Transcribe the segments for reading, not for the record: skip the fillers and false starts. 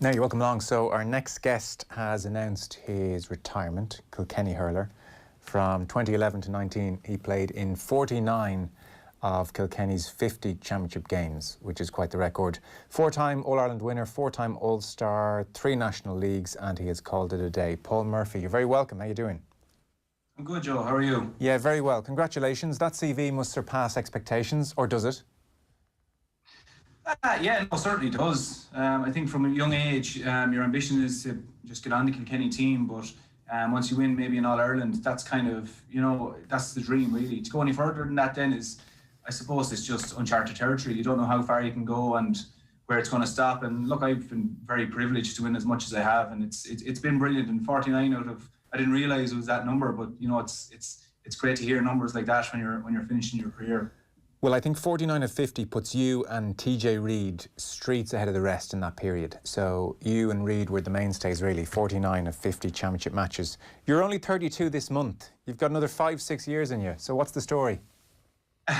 Now you're welcome along. So our next guest has announced his retirement, Kilkenny Hurler. From 2011 to 19, he played in 49 of Kilkenny's 50 championship games, which is quite the record. Four-time All-Ireland winner, four-time All-Star, 3 national leagues, and he has called it a day. Paul Murphy, you're very welcome. How are you doing? I'm good, Joe. How are you? Yeah, very well. Congratulations. That CV must surpass expectations, or does it? Yeah, no, certainly does. I think from a young age, your ambition is to just get on the Kilkenny team, but once you win maybe in All-Ireland, that's kind of, that's the dream, really. To go any further than that then is, I suppose, it's just uncharted territory. You don't know how far you can go and where it's going to stop. And look, I've been very privileged to win as much as I have, and it's been brilliant. And 49 out of, I didn't realise it was that number, but it's great to hear numbers like that when you're finishing your career. Well, I think 49 of 50 puts you and TJ Reid streets ahead of the rest in that period. So you and Reid were the mainstays, really. 49 of 50 championship matches. You're only 32 this month. You've got another 5-6 years in you. So what's the story? Well,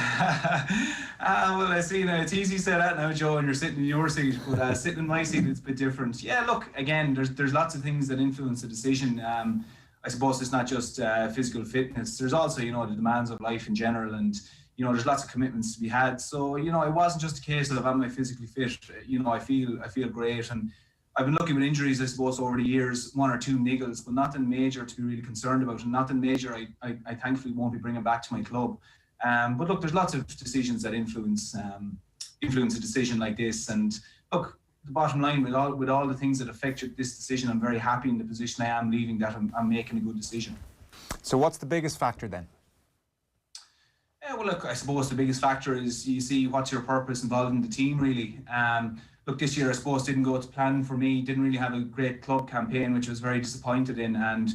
I see now. It's easy to say that now, Joe, and you're sitting in your seat, but sitting in my seat, it's a bit different. Yeah, look, again, there's lots of things that influence the decision. I suppose it's not just physical fitness. There's also, the demands of life in general, and there's lots of commitments to be had. So, it wasn't just a case of am I physically fit. I feel great, and I've been lucky with injuries, I suppose, over the years, 1 or 2 niggles, but nothing major to be really concerned about, and nothing major I thankfully won't be bringing back to my club. But look, there's lots of decisions that influence a decision like this. And look, the bottom line, with all the things that affect this decision, I'm very happy in the position I am, leaving that I'm making a good decision. So what's the biggest factor then? Yeah, well, look, I suppose the biggest factor is you see what's your purpose involved in the team, really. Look, this year, I suppose, didn't go to plan for me. Didn't really have a great club campaign, which I was very disappointed in. And,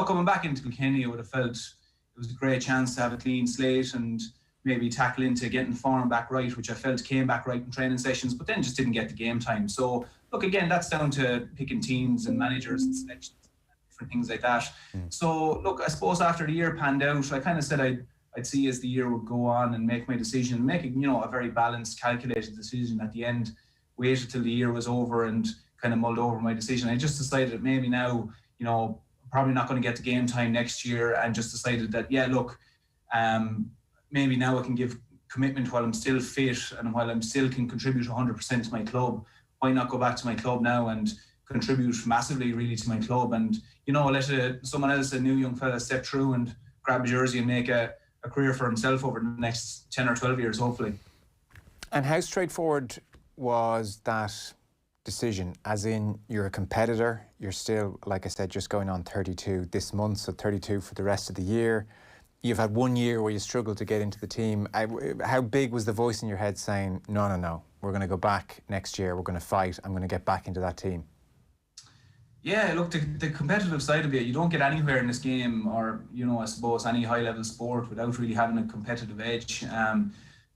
coming back into Kilkenny, I would have felt it was a great chance to have a clean slate and maybe tackle into getting form back right, which I felt came back right in training sessions, but then just didn't get the game time. So, look, again, that's down to picking teams and managers and selections and different things like that. So, look, I suppose after the year panned out, I kind of said I'd see as the year would go on and make my decision, making, a very balanced, calculated decision at the end, waited till the year was over and kind of mulled over my decision. I just decided that maybe now, probably not going to get the game time next year, and just decided that, yeah, look, maybe now I can give commitment while I'm still fit and while I'm still can contribute 100% to my club. Why not go back to my club now and contribute massively really to my club, and, let someone else, a new young fella, step through and grab a jersey and make a career for himself over the next 10 or 12 years, hopefully. And how straightforward was that decision? As in, you're a competitor, you're still, like I said, just going on 32 this month, so 32 for the rest of the year. You've had 1 year where you struggled to get into the team. How big was the voice in your head saying, no, we're going to go back next year, we're going to fight, I'm going to get back into that team? Yeah, look, the competitive side of it, you don't get anywhere in this game, or, I suppose any high-level sport, without really having a competitive edge.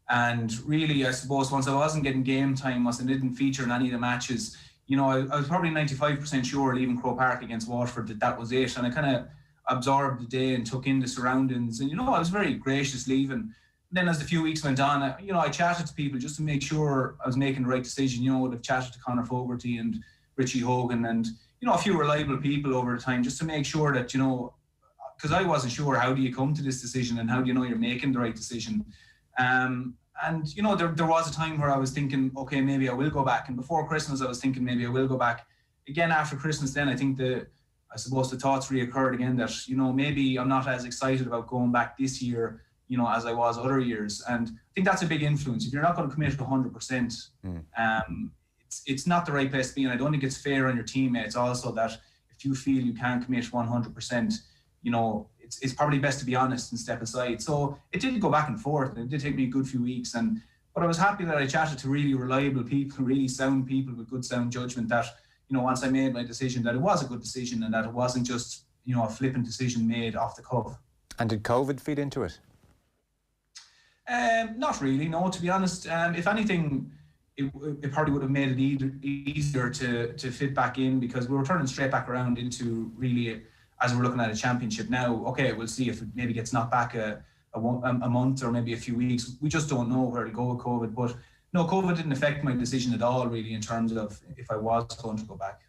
And really, I suppose, once I wasn't getting game time, once I didn't feature in any of the matches, I was probably 95% sure leaving Croke Park against Waterford that was it. And I kind of absorbed the day and took in the surroundings. And, I was very gracious leaving. And then as the few weeks went on, I chatted to people just to make sure I was making the right decision. I would have chatted to Conor Fogarty and Richie Hogan and, a few reliable people over the time, just to make sure that, because I wasn't sure, how do you come to this decision and how do you know you're making the right decision? And, there was a time where I was thinking, okay, maybe I will go back. And before Christmas, I was thinking maybe I will go back. Again, after Christmas, then I think I suppose the thoughts reoccurred again that, maybe I'm not as excited about going back this year, as I was other years. And I think that's a big influence. If you're not going to commit to 100%, it's not the right place to be. And I don't think it's fair on your teammates also that if you feel you can't commit 100%, it's probably best to be honest and step aside. So it did go back and forth, and it did take me a good few weeks. But I was happy that I chatted to really reliable people, really sound people with good sound judgment, that, once I made my decision, that it was a good decision and that it wasn't just, a flippant decision made off the cuff. And did COVID feed into it? Not really, no, to be honest. If anything, it probably would have made it easier to fit back in, because we were turning straight back around into really, as we're looking at a championship now, okay, we'll see if it maybe gets knocked back a month or maybe a few weeks. We just don't know where to go with COVID. But no, COVID didn't affect my decision at all, really, in terms of if I was going to go back.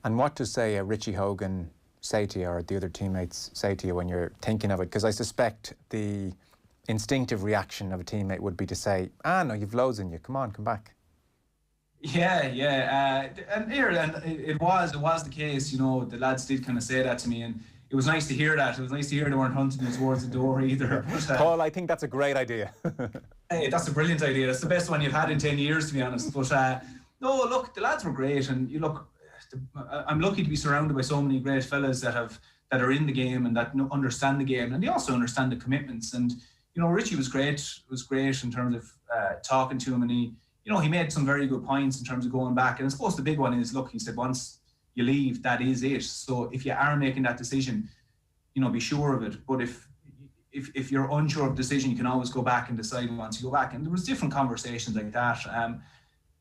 And what does, say, Richie Hogan say to you, or the other teammates say to you when you're thinking of it? Because I suspect the instinctive reaction of a teammate would be to say, no, you've loads in you, come on, come back. Yeah. And it was the case, you know, the lads did kind of say that to me, and it was nice to hear that. It was nice to hear they weren't hunting me towards the door either. But, Paul, I think that's a great idea. Hey, that's a brilliant idea. That's the best one you've had in 10 years, to be honest. But no, look, the lads were great, and I'm lucky to be surrounded by so many great fellas that are in the game and that understand the game, and they also understand the commitments. And you know, Richie was great. It was great in terms of talking to him, and he made some very good points in terms of going back. And I suppose the big one is, look, he said, once you leave, that is it. So if you are making that decision, you know, be sure of it. But if you're unsure of the decision, you can always go back and decide once you go back. And there was different conversations like that.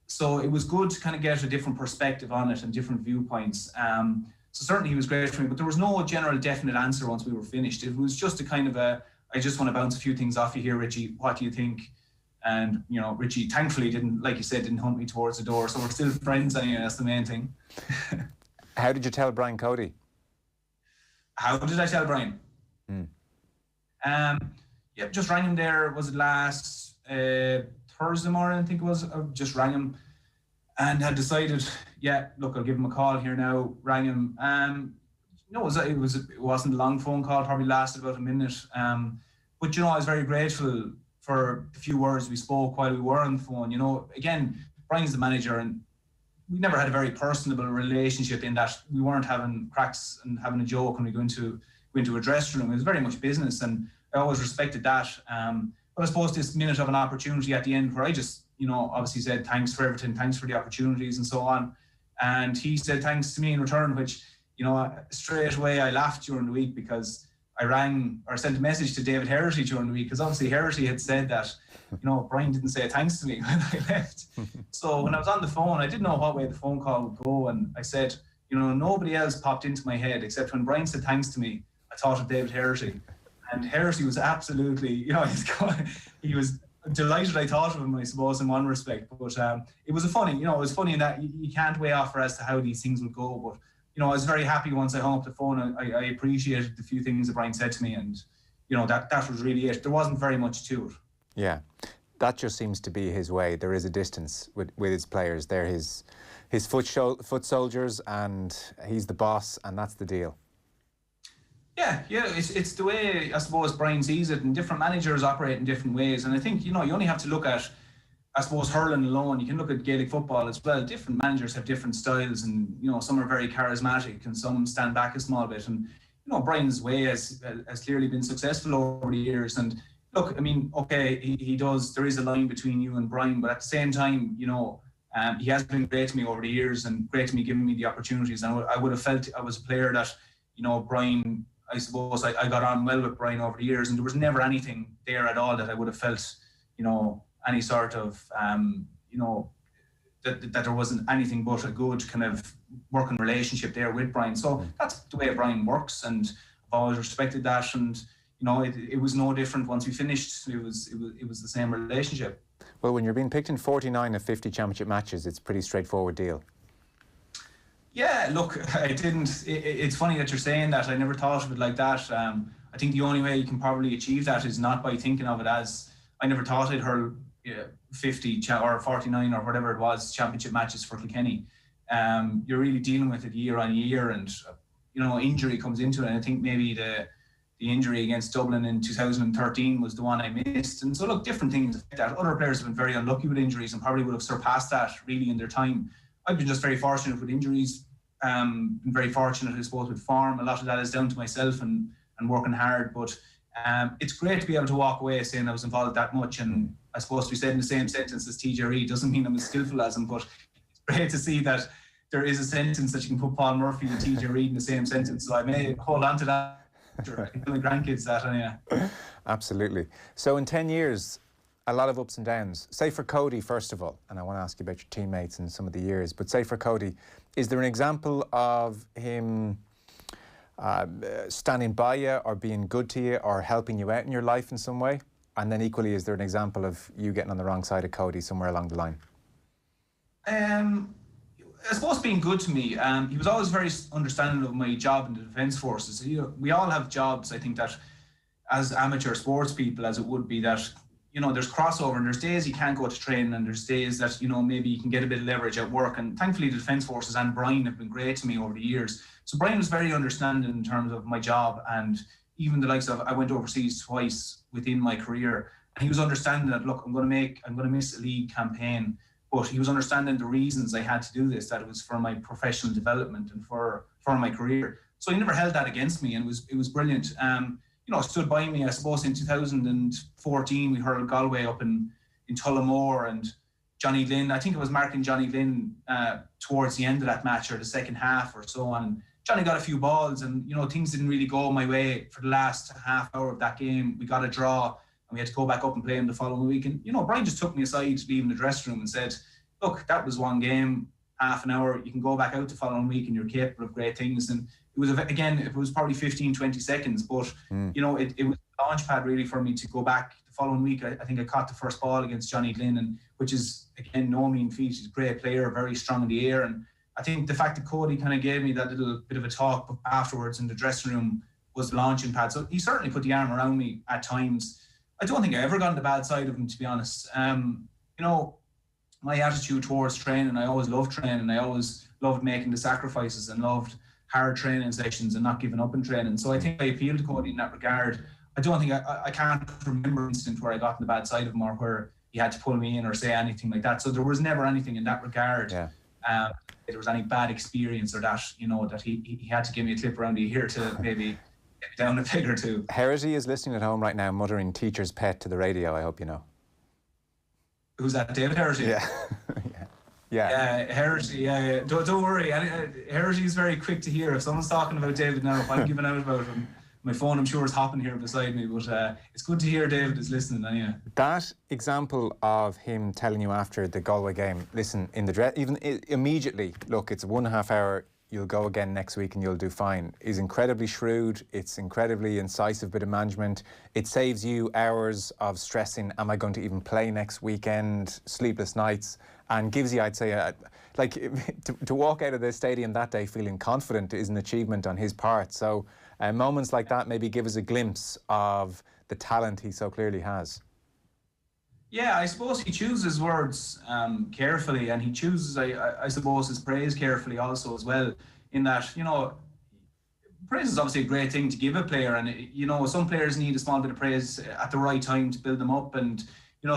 So it was good to kind of get a different perspective on it and different viewpoints. So certainly he was great for me, but there was no general definite answer once we were finished. It was just a kind of I just want to bounce a few things off you here, Richie. What do you think? And, you know, Richie, thankfully, didn't hunt me towards the door. So we're still friends anyway. That's the main thing. How did you tell Brian Cody? How did I tell Brian? Just rang him there. Was it last Thursday morning, I think it was? I just rang him and had decided, look, I'll give him a call here now. Rang him. It wasn't a long phone call, probably lasted about a minute. But, you know, I was very grateful for the few words we spoke while we were on the phone. You know, again, Brian's the manager, and we never had a very personable relationship in that we weren't having cracks and having a joke when we go into a dressing room. It was very much business, and I always respected that. But I suppose this minute of an opportunity at the end where I just, you know, obviously said thanks for everything, thanks for the opportunities and so on. And he said thanks to me in return, which, you know, straight away I laughed during the week, because I rang or sent a message to David Herity during the week, because obviously Herity had said that, you know, Brian didn't say thanks to me when I left. So when I was on the phone, I didn't know what way the phone call would go, and I said, you know, nobody else popped into my head except when Brian said thanks to me, I thought of David Herity. And Herity was absolutely, you know, he was delighted I thought of him, I suppose, in one respect. But it was funny in that you can't weigh off as to how these things would go. But, you know, I was very happy once I hung up the phone. I appreciated the few things that Brian said to me, and, you know, that was really it. There wasn't very much to it. Yeah, that just seems to be his way. There is a distance with his players. They're his foot soldiers, and he's the boss, and that's the deal. Yeah, it's the way, I suppose, Brian sees it, and different managers operate in different ways. And I think, you know, you only have to look at, I suppose, hurling alone. You can look at Gaelic football as well. Different managers have different styles, and, you know, some are very charismatic and some stand back a small bit. And, you know, Brian's way has clearly been successful over the years. And look, I mean, okay, he does, there is a line between you and Brian, but at the same time, you know, he has been great to me over the years, and great to me, giving me the opportunities. And I would have felt I was a player that, you know, Brian, I suppose I got on well with Brian over the years, and there was never anything there at all that I would have felt, you know, any sort of, you know, that there wasn't anything but a good kind of working relationship there with Brian. So that's the way Brian works, and I've always respected that. And, you know, it was no different once we finished. It was the same relationship. Well, when you're being picked in 49 of 50 championship matches, it's a pretty straightforward deal. Yeah, look, it's funny that you're saying that. I never thought of it like that. I think the only way you can probably achieve that is not by thinking of it as, I never thought I'd hurl 50 or 49 or whatever it was championship matches for Kilkenny. You're really dealing with it year on year, and, you know, injury comes into it. And I think maybe the injury against Dublin in 2013 was the one I missed. And so, look, different things like that. Other players have been very unlucky with injuries and probably would have surpassed that really in their time. I've been just very fortunate with injuries. Been very fortunate, I suppose, with form. A lot of that is down to myself and working hard. But it's great to be able to walk away saying I was involved that much. And I suppose to be said in the same sentence as TJ Reid doesn't mean I'm as skillful as him, but it's great to see that there is a sentence that you can put Paul Murphy and TJ Reid in the same sentence. So I may hold on to that. I can tell my grandkids that anyway. Absolutely. So in 10 years, a lot of ups and downs. Say for Cody, first of all, and I want to ask you about your teammates and some of the years, but say for Cody, is there an example of him standing by you or being good to you or helping you out in your life in some way? And then equally, is there an example of you getting on the wrong side of Cody somewhere along the line? I suppose being good to me. He was always very understanding of my job in the Defence Forces. We all have jobs, I think, that as amateur sports people, as it would be, that, there's crossover and there's days you can't go to training and there's days that, maybe you can get a bit of leverage at work. And thankfully, the Defence Forces and Brian have been great to me over the years. So Brian was very understanding in terms of my job, and even the likes of, I went overseas twice within my career, and he was understanding that, look, I'm going to miss a league campaign. But he was understanding the reasons I had to do this, that it was for my professional development and for my career. So he never held that against me, and it was brilliant. Stood by me, I suppose, in 2014, we hurled Galway up in Tullamore, and Johnny Glynn, I think it was marking Johnny Glynn towards the end of that match, or the second half or so on. And Johnny got a few balls, and, things didn't really go my way for the last half hour of that game. We got a draw, and we had to go back up and play him the following week. And, Brian just took me aside leaving the dressing room and said, look, that was one game, half an hour. You can go back out the following week and you're capable of great things. And it was probably 15, 20 seconds. But, it was a launch pad really for me to go back the following week. I think I caught the first ball against Johnny Glynn, which is, again, no mean feat. He's a great player, very strong in the air. And I think the fact that Cody kind of gave me that little bit of a talk afterwards in the dressing room was the launching pad. So he certainly put the arm around me at times. I don't think I ever got on the bad side of him, to be honest. My attitude towards training, I always loved training. I always loved making the sacrifices and loved hard training sessions and not giving up in training. So I think I appealed to Cody in that regard. I don't think I can't remember an incident where I got on the bad side of him or where he had to pull me in or say anything like that. So there was never anything in that regard. Yeah. There was any bad experience or that, that he had to give me a clip around the ear to maybe get down a peg or two. Herity is listening at home right now, muttering teacher's pet to the radio, I hope you know. Who's that, David Herity? Yeah. Yeah. Herity, yeah. Don't worry. Herity is very quick to hear. If someone's talking about David now, if I'm giving out about him, my phone, I'm sure, is hopping here beside me. But it's good to hear David is listening anyway. That example of him telling you after the Galway game, listen, in the dress, even immediately, look, it's 1.5 hour, you'll go again next week and you'll do fine, is incredibly shrewd. It's incredibly incisive bit of management. It saves you hours of stressing, am I going to even play next weekend, sleepless nights, and gives you, I'd say, to walk out of the stadium that day feeling confident is an achievement on his part. So moments like that maybe give us a glimpse of the talent he so clearly has. Yeah, I suppose he chooses words carefully, and he chooses, I suppose, his praise carefully also as well, in that, praise is obviously a great thing to give a player, and, some players need a small bit of praise at the right time to build them up, and,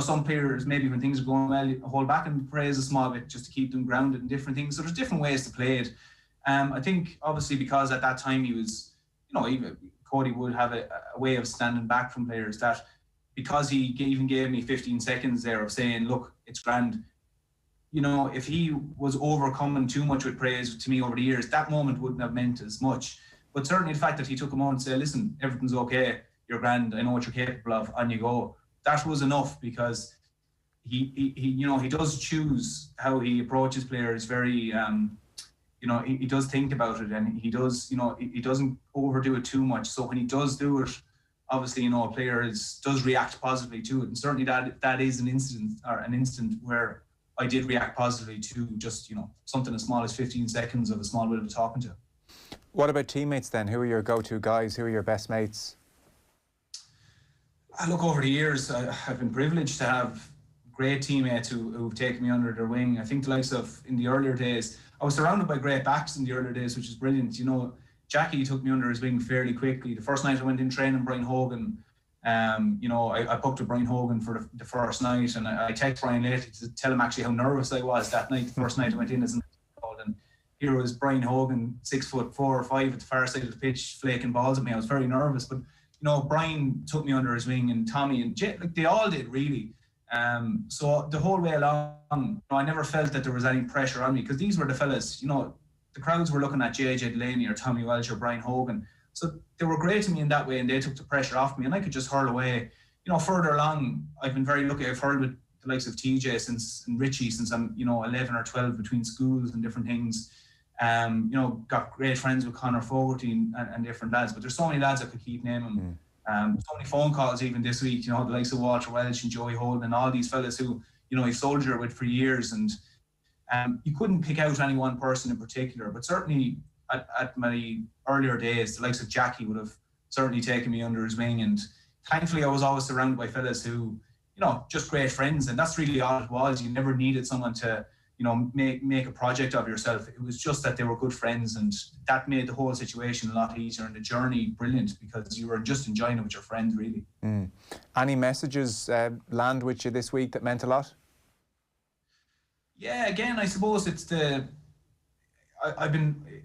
some players, maybe when things are going well, hold back and praise a small bit just to keep them grounded and different things. So there's different ways to play it. I think, obviously, because at that time he was, Cody would have a way of standing back from players that, because he even gave me 15 seconds there of saying, look, it's grand. If he was overcoming too much with praise to me over the years, that moment wouldn't have meant as much. But certainly the fact that he took a moment to say, listen, everything's okay, you're grand, I know what you're capable of, on you go. That was enough, because he does choose how he approaches players very, he does think about it, and he does, he doesn't overdo it too much. So when he does do it, obviously, a player does react positively to it. And certainly that is an instant where I did react positively to just, something as small as 15 seconds of a small bit of talking to. What about teammates then? Who are your go-to guys? Who are your best mates? I look, over the years, I've been privileged to have great teammates who've taken me under their wing. I think the likes of, in the earlier days, I was surrounded by great backs in the earlier days, which is brilliant. Jackie took me under his wing fairly quickly. The first night I went in training, Brian Hogan, I booked with Brian Hogan for the first night, and I texted Brian later to tell him actually how nervous I was that night, the first night I went in as an adult. And here was Brian Hogan, 6'4" or 5" at the far side of the pitch, flaking balls at me. I was very nervous, but Brian took me under his wing, and Tommy and Jay, they all did really. So the whole way along, I never felt that there was any pressure on me, because these were the fellas, the crowds were looking at JJ Delaney or Tommy Welch or Brian Hogan. So they were great to me in that way, and they took the pressure off me, and I could just hurl away. Further along, I've been very lucky. I've hurled with the likes of TJ and Richie since I'm, 11 or 12 between schools and different things. Got great friends with Conor Fogarty and different lads, but there's so many lads I could keep naming. So many phone calls even this week, the likes of Walter Welch and Joey Holden and all these fellas who, I've soldiered with for years. And you couldn't pick out any one person in particular, but certainly at my earlier days, the likes of Jackie would have certainly taken me under his wing. And thankfully, I was always surrounded by fellas who, just great friends. And that's really all it was. You never needed someone to, make a project of yourself. It was just that they were good friends, and that made the whole situation a lot easier and the journey brilliant, because you were just enjoying it with your friends, really. Any messages land with you this week that meant a lot? Yeah, again, I suppose it's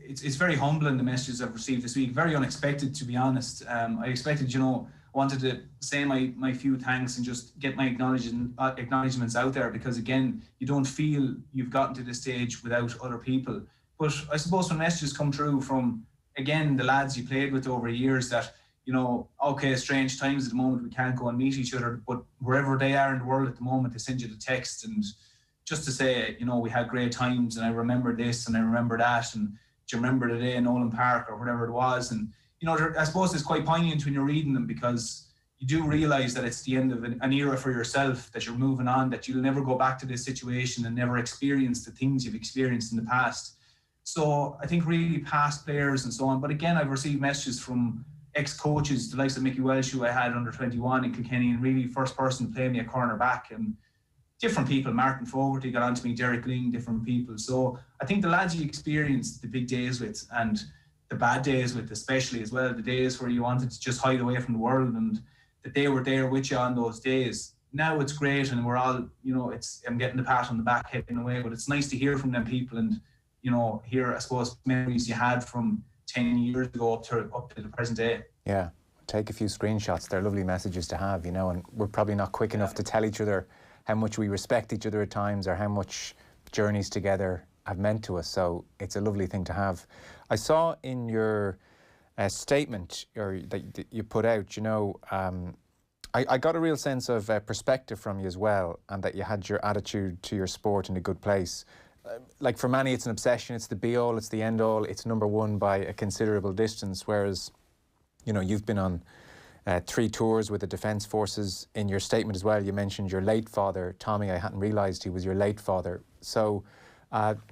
it's very humbling, the messages I've received this week. Very unexpected, to be honest. I expected, wanted to say my few thanks and just get my acknowledgements out there, because again, you don't feel you've gotten to this stage without other people. But I suppose when messages come through from, again, the lads you played with over years, that, okay, strange times at the moment, we can't go and meet each other, but wherever they are in the world at the moment, they send you the text, and just to say, we had great times, and I remember this and I remember that, and do you remember the day in Nolan Park or whatever it was. And I suppose it's quite poignant when you're reading them, because you do realise that it's the end of an era for yourself, that you're moving on, that you'll never go back to this situation and never experience the things you've experienced in the past. So I think really past players and so on. But again, I've received messages from ex-coaches, the likes of Mickey Welsh, who I had under 21 in Kilkenny, and really first person to play me at corner back, and different people. Martin Fogarty got onto me, Derek Ling, different people. So I think the lads you experienced the big days with, and the bad days with, especially as well, the days where you wanted to just hide away from the world, and that they were there with you on those days. Now it's great, and we're all, I'm getting the pat on the back, heading away, but it's nice to hear from them people, and hear, I suppose, memories you had from 10 years ago up to the present day. Yeah, take a few screenshots. They're lovely messages to have, and we're probably not quick enough to tell each other how much we respect each other at times, or how much journeys together have meant to us. So it's a lovely thing to have. I saw in your statement that you put out, I got a real sense of perspective from you as well, and that you had your attitude to your sport in a good place. Like for many, it's an obsession, it's the be-all, it's the end-all, it's number one by a considerable distance, whereas, you've been on 3 tours with the Defence Forces. In your statement as well, you mentioned your late father, Tommy. I hadn't realised he was your late father. So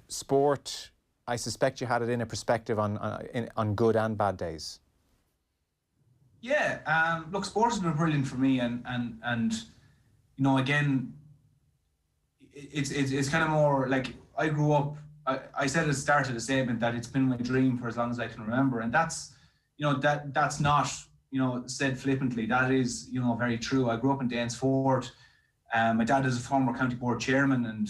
sport, I suspect you had it in a perspective on good and bad days. Yeah, look, sport has been brilliant for me, and again, it's kind of more like, I grew up, I said at the start of the statement that it's been my dream for as long as I can remember, and that's, that's not, said flippantly. That is, very true. I grew up in Danesfort. My dad is a former county board chairman, and,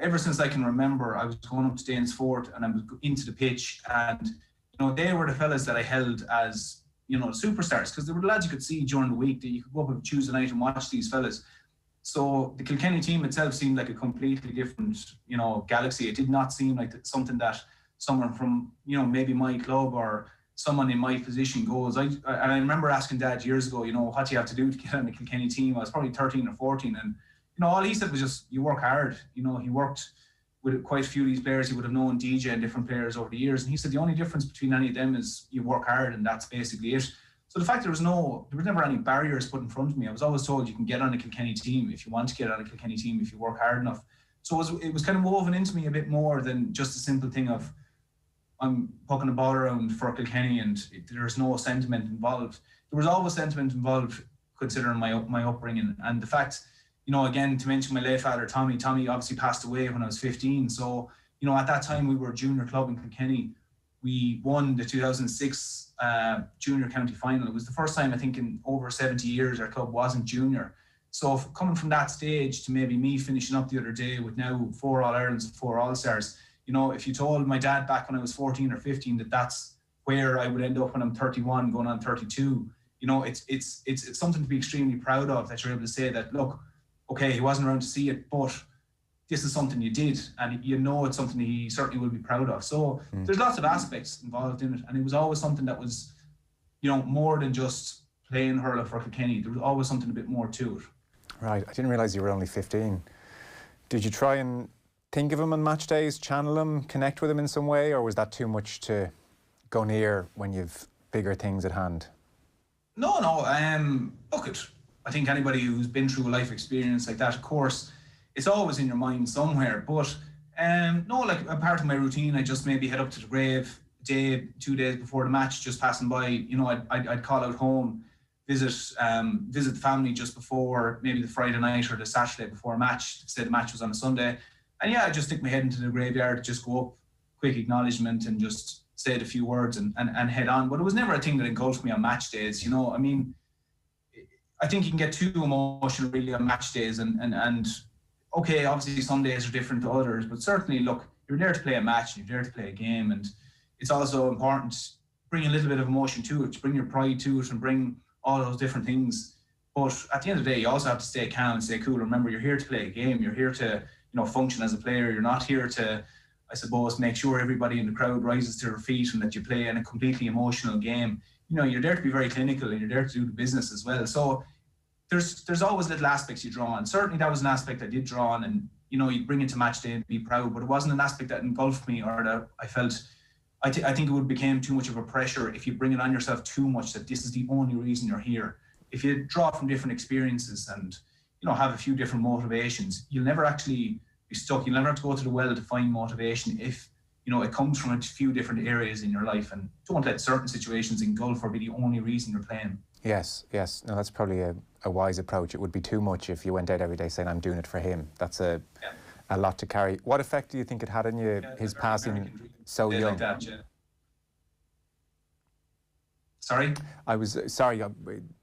ever since I can remember, I was going up to Danesfort and I was into the pitch, and, they were the fellas that I held as, superstars, because there were the lads you could see during the week that you could go up on Tuesday night and watch these fellas. So the Kilkenny team itself seemed like a completely different, galaxy. It did not seem like something that someone from, maybe my club or someone in my position goes. And I remember asking Dad years ago, what do you have to do to get on the Kilkenny team? I was probably 13 or 14, and all he said was just, you work hard. He worked with quite a few of these players. He would have known DJ and different players over the years, and he said the only difference between any of them is you work hard, and that's basically it. So the fact there was never any barriers put in front of me. I was always told you can get on a Kilkenny team if you want to get on a Kilkenny team, if you work hard enough. So it was kind of woven into me a bit more than just a simple thing of, I'm pucking a ball around for Kilkenny and there's no sentiment involved. There was always sentiment involved, considering my upbringing. And the fact, again, to mention my late father, Tommy obviously passed away when I was 15. So, at that time we were a junior club in Kilkenny. We won the 2006 junior county final. It was the first time, I think, in over 70 years our club wasn't junior. So coming from that stage to maybe me finishing up the other day with now 4 All-Irelands and 4 All-Stars, if you told my dad back when I was 14 or 15 that that's where I would end up when I'm 31 going on 32, it's something to be extremely proud of, that you're able to say that, look, okay, he wasn't around to see it, but this is something you did, and it's something he certainly will be proud of. So there's lots of aspects involved in it, and it was always something that was, more than just playing hurler for Kilkenny. There was always something a bit more to it. Right, I didn't realise you were only 15. Did you try and think of him on match days, channel him, connect with him in some way, or was that too much to go near when you've bigger things at hand? No, no. Look, I think anybody who's been through a life experience like that, of course, it's always in your mind somewhere. But no, like a part of my routine, I just maybe head up to the grave a day, 2 days before the match, just passing by. You know, I'd call out home, visit the family just before maybe the Friday night or the Saturday before a match. Say the match was on a Sunday, and yeah, I just stick my head into the graveyard, just go up, quick acknowledgement, and just say a few words and head on. But it was never a thing that engulfed me on match days. You know, I mean, I think you can get too emotional really on match days, and okay, obviously some days are different to others, but certainly, look, you're there to play a match, you're there to play a game, and it's also important to bring a little bit of emotion to it, to bring your pride to it, and bring all those different things. But at the end of the day, you also have to stay calm and stay cool. Remember, you're here to play a game. You're here to, function as a player. You're not here to, I suppose, make sure everybody in the crowd rises to their feet and that you play in a completely emotional game. You're there to be very clinical, and you're there to do the business as well. So there's always little aspects you draw on. Certainly that was an aspect I did draw on, and you'd bring it to match day and be proud, but it wasn't an aspect that engulfed me or that I felt. I think it would become too much of a pressure if you bring it on yourself too much, that this is the only reason you're here. If you draw from different experiences and have a few different motivations, you'll never actually be stuck. You'll never have to go to the well to find motivation if it comes from a few different areas in your life. And don't let certain situations engulf or be the only reason you're playing. Yes. No, that's probably a wise approach. It would be too much if you went out every day saying, I'm doing it for him. That's a lot to carry. What effect do you think it had on you, his passing so young? Like that, yeah. Sorry?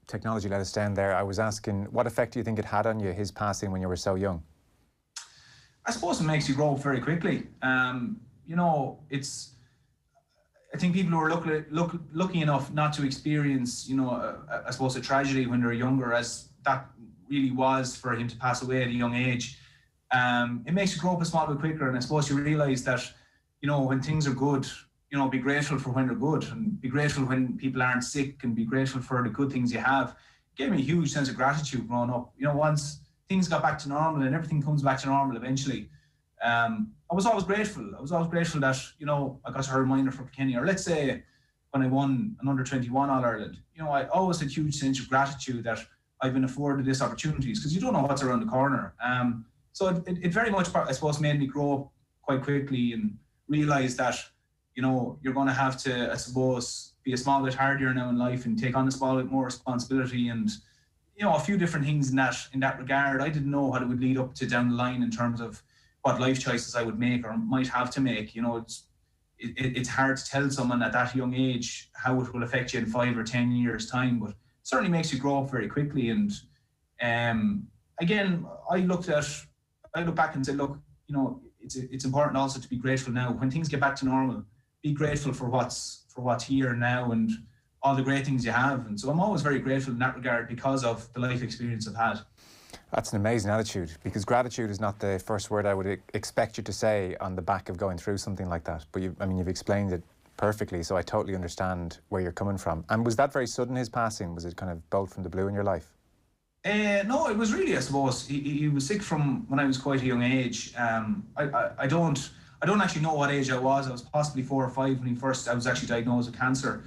Technology let us down there. I was asking, what effect do you think it had on you, his passing when you were so young? I suppose it makes you grow up very quickly. I think people who are lucky enough not to experience, I suppose, a tragedy when they're younger, as that really was for him to pass away at a young age, it makes you grow up a small bit quicker. And I suppose you realise that, when things are good, be grateful for when they're good, and be grateful when people aren't sick, and be grateful for the good things you have. It gave me a huge sense of gratitude growing up. Once things got back to normal, and everything comes back to normal eventually, I was always grateful. I was always grateful that, I got to hurl minor for Kilkenny. Or let's say when I won an under-21 All-Ireland, I always had a huge sense of gratitude that I've been afforded this opportunities, because you don't know what's around the corner. So it very much, I suppose, made me grow up quite quickly and realise that, you're going to have to, I suppose, be a small bit hardier now in life and take on a small bit more responsibility, and a few different things in that regard. I didn't know what it would lead up to down the line in terms of what life choices I would make or might have to make. It's hard to tell someone at that young age how it will affect you in 5 or 10 years' time, but it certainly makes you grow up very quickly. And again, I look back and say, look, it's important also to be grateful now. When things get back to normal, be grateful for what's here now and all the great things you have. And so I'm always very grateful in that regard because of the life experience I've had. That's an amazing attitude, because gratitude is not the first word I would expect you to say on the back of going through something like that. But you've explained it perfectly, so I totally understand where you're coming from. And was that very sudden, his passing? Was it kind of bolt from the blue in your life? No, it was really, I suppose, he was sick from when I was quite a young age. I don't actually know what age I was. I was possibly 4 or 5 when I was actually diagnosed with cancer.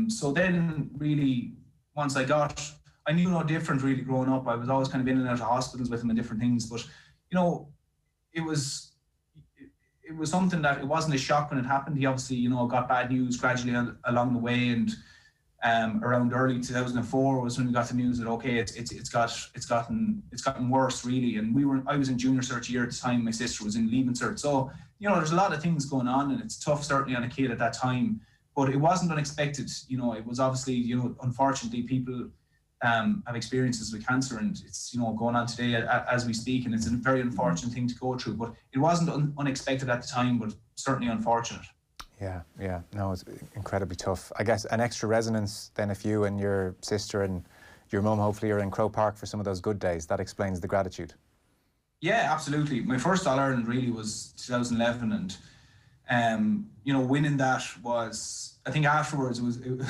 So then really, once I knew no different really growing up. I was always kind of in and out of hospitals with him and different things. But, it was something that it wasn't a shock when it happened. He obviously, got bad news gradually along the way. And around early 2004 was when we got the news that, okay, it's gotten worse really. And I was in junior cert year at the time. My sister was in leaving cert. So, there's a lot of things going on, and it's tough certainly on a kid at that time. But it wasn't unexpected. It was obviously, unfortunately people have experiences with cancer, and it's going on today as we speak, and it's a very unfortunate thing to go through. But it wasn't unexpected at the time, but certainly unfortunate. Yeah. No, it's incredibly tough. I guess an extra resonance then if you and your sister and your mum hopefully are in Croke Park for some of those good days. That explains the gratitude. Yeah, absolutely. My first All-Ireland really was 2011, and winning that was, I think afterwards it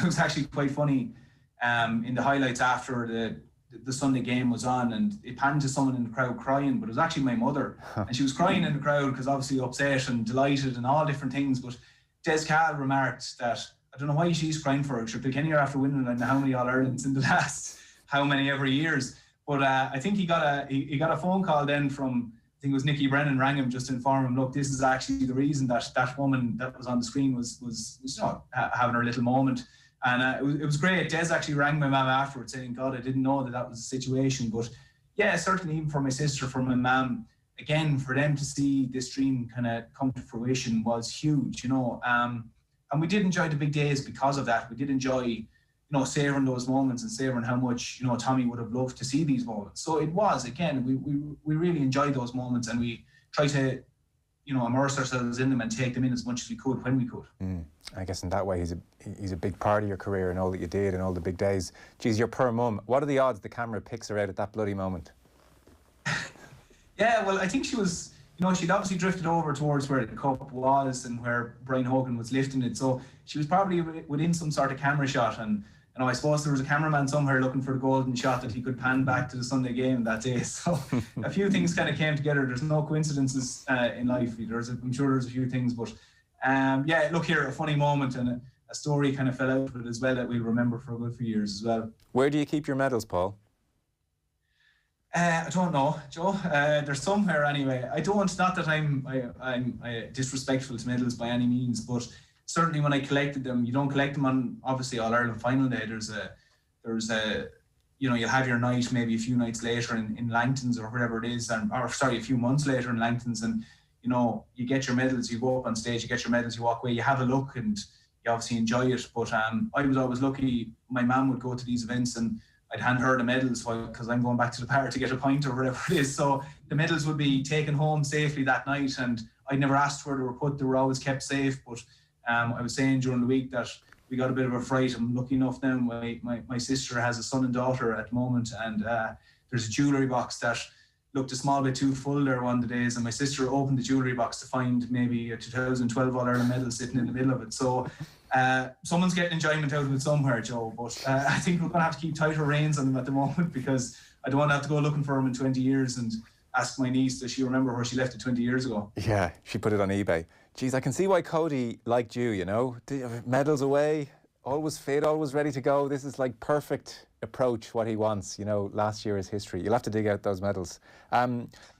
was actually quite funny. In the highlights after the Sunday game was on, and it panned to someone in the crowd crying, but it was actually my mother. And she was crying in the crowd because obviously upset and delighted and all different things. But Des Cahill remarked that I don't know why she's crying for it. Sure, Kilkenny are after winning and how many All-Irelands in the last how many ever years. But I think he got a phone call then from, I think it was Nicky Brennan rang him just to inform him, look, this is actually the reason that woman that was on the screen was having her little moment. And it was great. Des actually rang my mum afterwards saying, God, I didn't know that was the situation. But yeah, certainly even for my sister, for my mum, again, for them to see this dream kind of come to fruition was huge, and we did enjoy the big days because of that. We did enjoy, savouring those moments and savouring how much, Tommy would have loved to see these moments. So it was, again, we really enjoyed those moments, and we try to, immerse ourselves in them and take them in as much as we could when we could. I guess in that way, he's a big part of your career and all that you did and all the big days. Geez, your poor mum. What are the odds the camera picks her out at that bloody moment? Yeah, well, I think she was, she'd obviously drifted over towards where the cup was and where Brian Hogan was lifting it. So she was probably within some sort of camera shot. And, I suppose there was a cameraman somewhere looking for the golden shot that he could pan back to the Sunday game that day. So a few things kind of came together. There's no coincidences in life. I'm sure there's a few things. But yeah, look here, a funny moment and a story kind of fell out of it as well that we'll remember for a good few years as well. Where do you keep your medals, Paul? I don't know, Joe. They're somewhere anyway. I don't. Not that I'm disrespectful to medals by any means, but certainly when I collected them, you don't collect them on obviously All Ireland final day. There's a you'll have your night maybe a few nights later in Langtons or wherever it is, a few months later in Langtons, and you get your medals. You go up on stage, you get your medals, you walk away, you have a look, and you obviously enjoy it. But I was always lucky. My mum would go to these events and I'd hand her the medals because I'm going back to the bar to get a pint or whatever it is. So the medals would be taken home safely that night, and I'd never asked where they were put. They were always kept safe. But I was saying during the week that we got a bit of a fright. I'm lucky enough now. My sister has a son and daughter at the moment, and there's a jewellery box that looked a small bit too full there one of the days, and my sister opened the jewellery box to find maybe a 2012 All-Ireland medal sitting in the middle of it. So someone's getting enjoyment out of it somewhere, Joe, but I think we're going to have to keep tighter reins on them at the moment, because I don't want to have to go looking for them in 20 years and ask my niece, does she remember where she left it 20 years ago? Yeah, she put it on eBay. Geez, I can see why Cody liked you, medals away, always fit, always ready to go. This is like perfect approach, what he wants. Last year is history. You'll have to dig out those medals.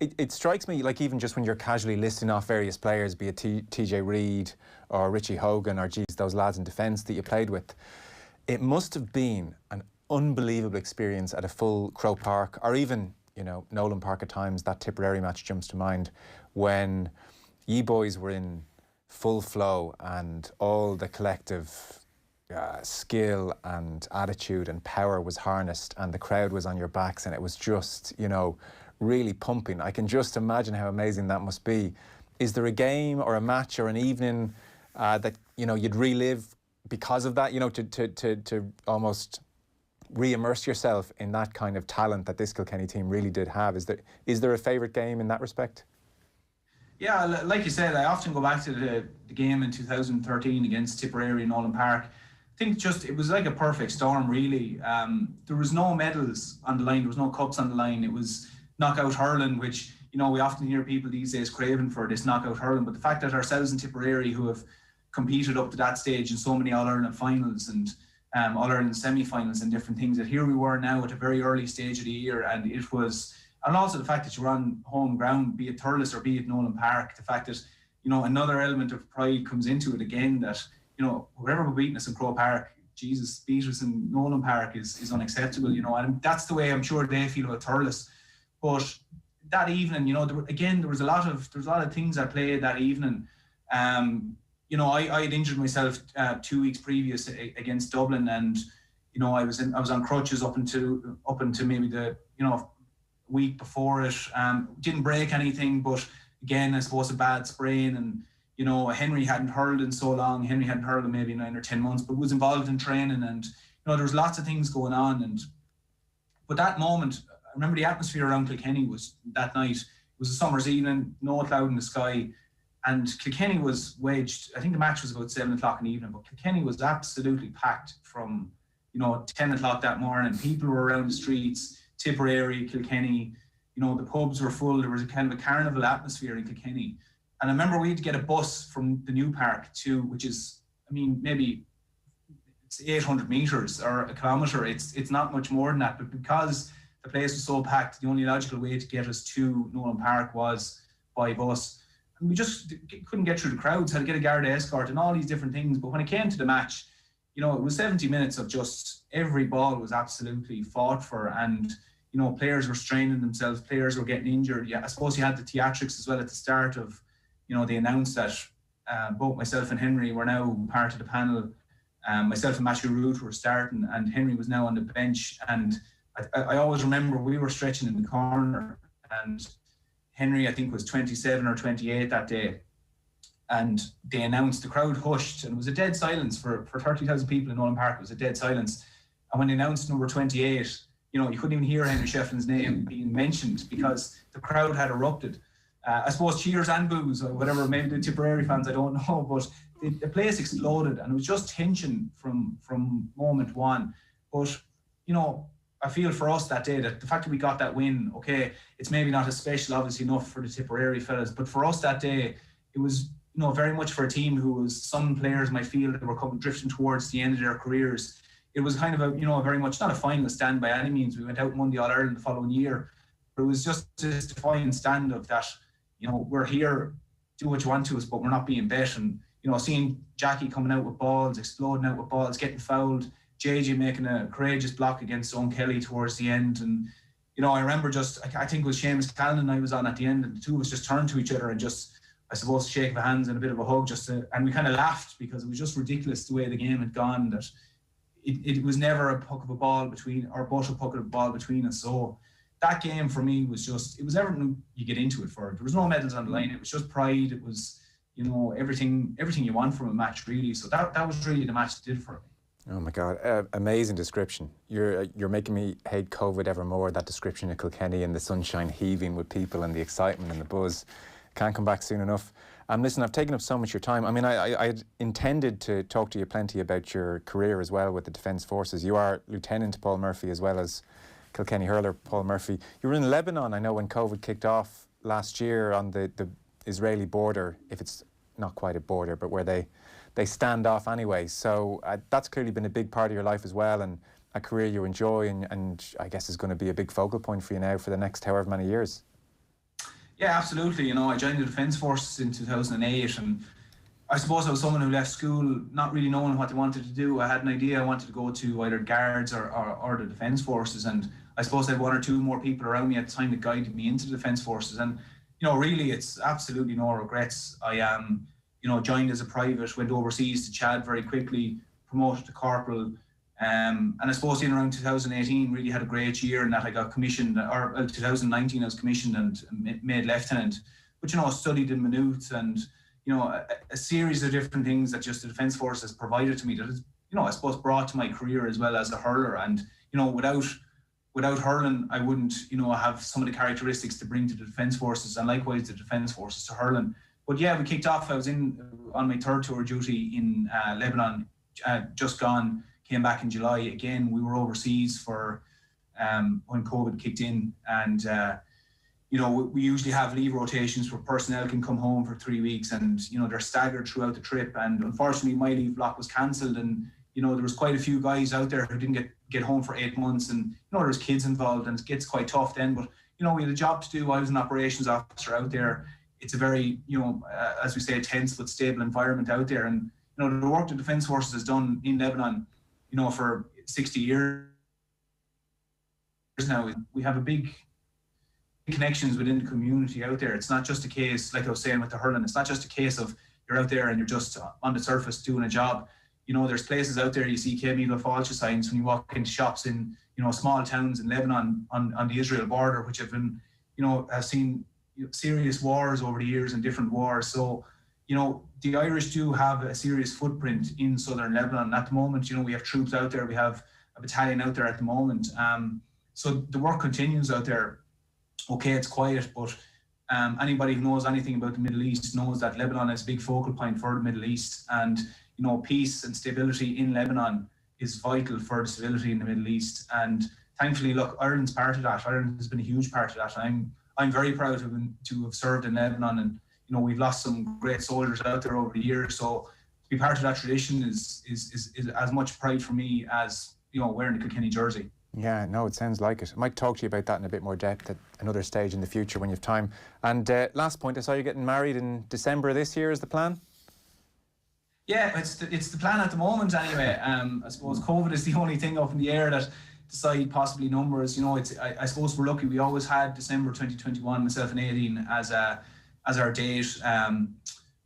It strikes me, like, even just when you're casually listing off various players, be it TJ Reid or Richie Hogan or those lads in defence that you played with, it must have been an unbelievable experience at a full Croke Park, or even Nolan Park at times. That Tipperary match jumps to mind, when ye boys were in full flow and all the collective skill and attitude and power was harnessed, and the crowd was on your backs, and it was just, really pumping. I can just imagine how amazing that must be. Is there a game or a match or an evening that you'd relive because of that? To almost re-immerse yourself in that kind of talent that this Kilkenny team really did have. Is there a favourite game in that respect? Yeah, like you said, I often go back to the game in 2013 against Tipperary in Nolan Park. I think it was like a perfect storm, really. There was no medals on the line, there was no cups on the line. It was knockout hurling, which, we often hear people these days craving for this knockout hurling. But the fact that ourselves in Tipperary, who have competed up to that stage in so many All-Ireland finals and All-Ireland semi-finals and different things, that here we were now at a very early stage of the year, and it was, and also the fact that you were on home ground, be it Thurles or be it Nolan Park, the fact that, another element of pride comes into it again, that, whoever will beat us in Croke Park, Jesus, beat us in Nolan Park is unacceptable, and that's the way I'm sure they feel about Thurles. But that evening, there was a lot of things at play that evening. I had injured myself 2 weeks previous against Dublin, and I was on crutches up into maybe the week before it. Didn't break anything, but again, I suppose a bad sprain, and Henry hadn't hurled in so long. Henry hadn't hurled in maybe 9 or 10 months, but was involved in training, and there was lots of things going on. But that moment, I remember the atmosphere around Kilkenny was that night. It was a summer's evening, no cloud in the sky, and Kilkenny was wedged. I think the match was about 7 o'clock in the evening, but Kilkenny was absolutely packed from 10 o'clock that morning. People were around the streets, Tipperary, Kilkenny. The pubs were full. There was a kind of a carnival atmosphere in Kilkenny. And I remember we had to get a bus from the new park which is, maybe it's 800 meters or a kilometer. It's not much more than that. But because the place was so packed, the only logical way to get us to Nolan Park was by bus. And we just couldn't get through the crowds, had to get a Garda escort and all these different things. But when it came to the match, you know, it was 70 minutes of just every ball was absolutely fought for, and you know, players were straining themselves, players were getting injured. Yeah, I suppose you had the theatrics as well at the start of, you know, they announced that both myself and Henry were now part of the panel. Myself and Matthew Root were starting, and Henry was now on the bench. And I always remember we were stretching in the corner, and Henry, I think, was 27 or 28 that day. And they announced, the crowd hushed, and it was a dead silence for 30,000 people in Nolan Park. It was a dead silence. And when they announced number 28, you know, you couldn't even hear Henry Shefflin's name being mentioned because the crowd had erupted. I suppose cheers and boos or whatever, maybe the Tipperary fans, I don't know, but the place exploded, and it was just tension from moment one. But, you know, I feel for us that day that the fact that we got that win, okay, it's maybe not as special, obviously, enough for the Tipperary fellas, but for us that day, it was, you know, very much for a team who was, some players might feel that they were drifting towards the end of their careers. It was kind of a, you know, very much not a final stand by any means. We went out and won the All-Ireland the following year, but it was just this defiant stand of that, you know, we're here, do what you want to us, but we're not being bet. And, you know, seeing Jackie coming out with balls, exploding out with balls, getting fouled, JJ making a courageous block against Owen Kelly towards the end. And, you know, I remember just, I think it was Seamus Callan I was on at the end, and the two of us just turned to each other and just, I suppose, shake of hands and a bit of a hug, and we kind of laughed because it was just ridiculous the way the game had gone, that it was never a puck of a ball between, or but a puck of a ball between us. So that game for me was just, it was everything you get into it for. There was no medals on the line. It was just pride. It was, you know, everything you want from a match, really. So that was really the match that did for me. Oh my God, amazing description. You're making me hate COVID ever more, that description of Kilkenny and the sunshine heaving with people and the excitement and the buzz. Can't come back soon enough. Listen, I've taken up so much of your time. I mean, I had intended to talk to you plenty about your career as well with the Defence Forces. You are Lieutenant Paul Murphy as well as Kilkenny Hurler Paul Murphy. You were in Lebanon, I know, when COVID kicked off last year on the Israeli border, if it's not quite a border, but where they stand off anyway. So that's clearly been a big part of your life as well, and a career you enjoy, and I guess is going to be a big focal point for you now for the next however many years. Yeah, absolutely. You know, I joined the Defence Forces in 2008, and I suppose I was someone who left school not really knowing what they wanted to do. I had an idea I wanted to go to either Guards or the Defence Forces, and I suppose I had one or two more people around me at the time that guided me into the Defence Forces. And, you know, really, it's absolutely no regrets. I you know, joined as a private, went overseas to Chad very quickly, promoted to corporal. And I suppose in around 2018, really had a great year in that I got commissioned, or 2019 I was commissioned and made lieutenant. But, you know, I studied in minutes, and, you know, a series of different things that just the Defence Force has provided to me that has, you know, I suppose brought to my career as well as a hurler. And, you know, without hurling, I wouldn't, you know, have some of the characteristics to bring to the Defence Forces, and likewise the Defence Forces to hurling. But yeah, we kicked off. I was on my third tour of duty in Lebanon, just gone. Came back in July. Again, we were overseas for when COVID kicked in, and you know, we usually have leave rotations where personnel can come home for 3 weeks, and you know, they're staggered throughout the trip. And unfortunately, my leave block was cancelled, and you know, there was quite a few guys out there who didn't get home for 8 months, and you know, there's kids involved, and it gets quite tough then. But you know, we had a job to do. I was an operations officer out there. It's a very, you know, as we say, tense but stable environment out there. And you know, the work the Defence Forces has done in Lebanon, you know, for 60 years now, we have a big connections within the community out there. It's not just a case, like I was saying with the hurling, it's not just a case of you're out there and you're just on the surface doing a job. You know, there's places out there you see Kemil Falcha signs when you walk into shops in, you know, small towns in Lebanon on the Israel border, which have been, you know, have seen serious wars over the years and different wars. So, you know, the Irish do have a serious footprint in southern Lebanon. At the moment, you know, we have troops out there. We have a battalion out there at the moment. So the work continues out there. Okay, it's quiet, but anybody who knows anything about the Middle East knows that Lebanon is a big focal point for the Middle East. And, you know, peace and stability in Lebanon is vital for the stability in the Middle East. And thankfully, look, Ireland's part of that. Ireland has been a huge part of that. I'm very proud to have served in Lebanon, and you know, we've lost some great soldiers out there over the years. So be part of that tradition is as much pride for me as, you know, wearing the Kilkenny jersey. Yeah, no, it sounds like it. I might talk to you about that in a bit more depth at another stage in the future when you have time. And last point, I saw you getting married in December of this year. Is the plan? Yeah, it's the plan at the moment anyway. I suppose COVID is the only thing up in the air that decide possibly numbers. You know, I suppose we're lucky. We always had December 2021, myself and Aideen, as our date.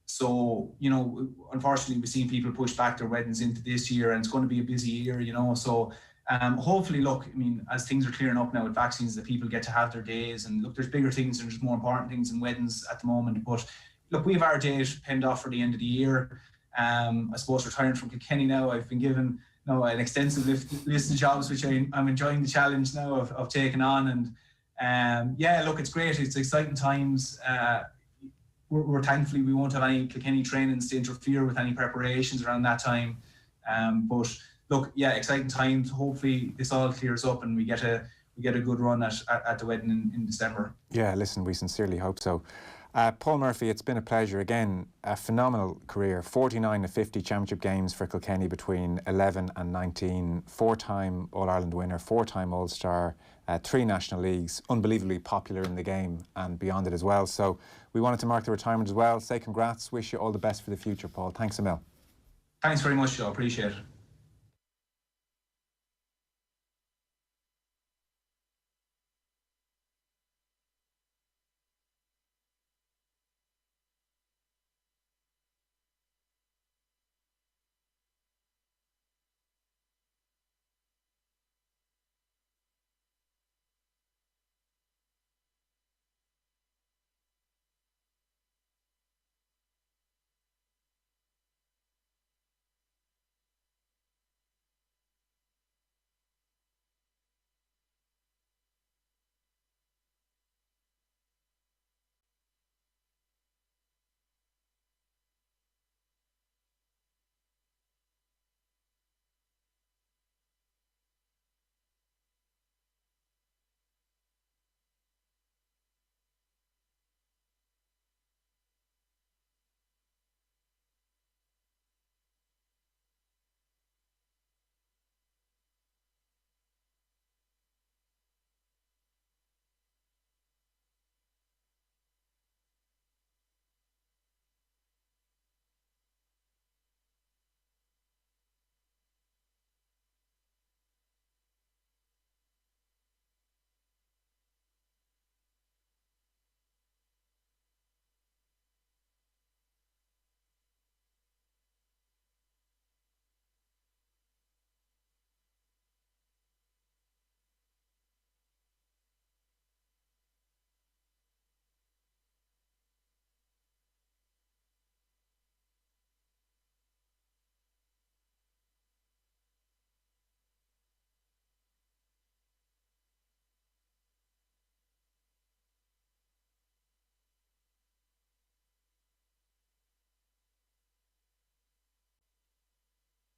So, you know, unfortunately, we've seen people push back their weddings into this year, and it's going to be a busy year, you know. So, hopefully, look, I mean, as things are clearing up now with vaccines, that people get to have their days. And look, there's bigger things and there's more important things than weddings at the moment. But look, we have our date penned off for the end of the year. I suppose retiring from Kilkenny now, I've been given an extensive list of jobs, which I'm enjoying the challenge now of taking on. And yeah, look, it's great. It's exciting times. We're thankfully we won't have any Kilkenny trainings to interfere with any preparations around that time. But look, yeah, exciting times. Hopefully this all clears up and we get a good run at the wedding in December. Yeah, listen, we sincerely hope so. Paul Murphy, it's been a pleasure. Again, a phenomenal career. 49 of 50 championship games for Kilkenny between 11 and 19. 4-time All-Ireland winner, 4-time All-Star, 3 National Leagues. Unbelievably popular in the game and beyond it as well. So we wanted to mark the retirement as well. Say congrats. Wish you all the best for the future, Paul. Thanks a mil. Thanks very much, Joe. Appreciate it.